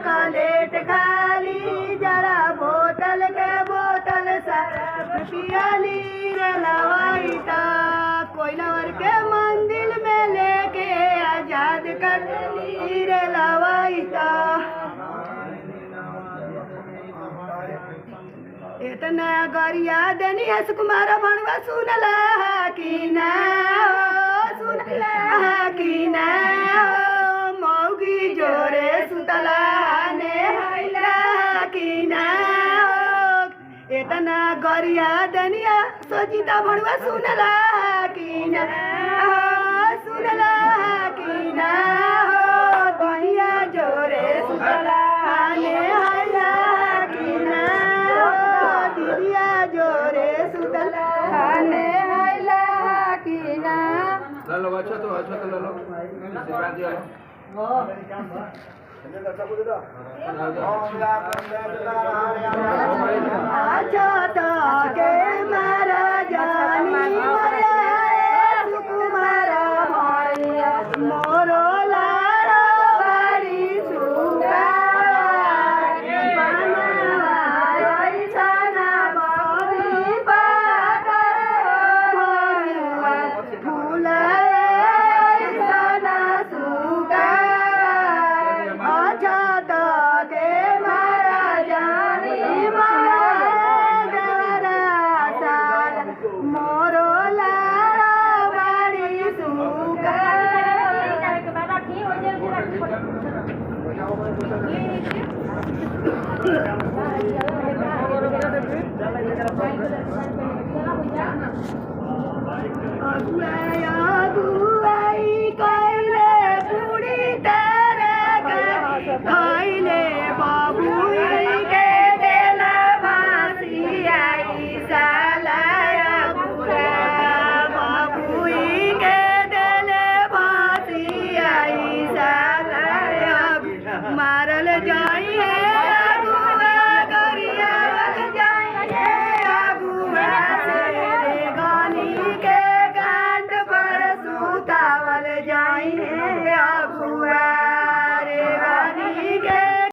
chocolate खाली जरा बोतल के बोतल शराब पियाली रे लवाईता कोइलावर के मंदिर में लेके आजाद कर रे लवाईता इतना गरिया देनी है सुकुमार भणवा सुनला कि ना सुनला कि ना मौगी जोरे सुतला ने हैला कि ना इतना गरिया देनिया सोचिता भणवा सुनला कि ना सुनला कि ना दुनिया जोरे सुतला ने हैला कि ना दिया जोरे सुतला ने हैला कि ना लो अच्छा तो ले लो सिरा दिया लो अच्छा तो के मारा जानी मरे सुकुमारा भैया मोरो लाड़ो बाड़ी सुगा खाइले बाबू के देला फांसी आई सालाया बुरा बाबू के देले फांसी आई सालाया मारल जाए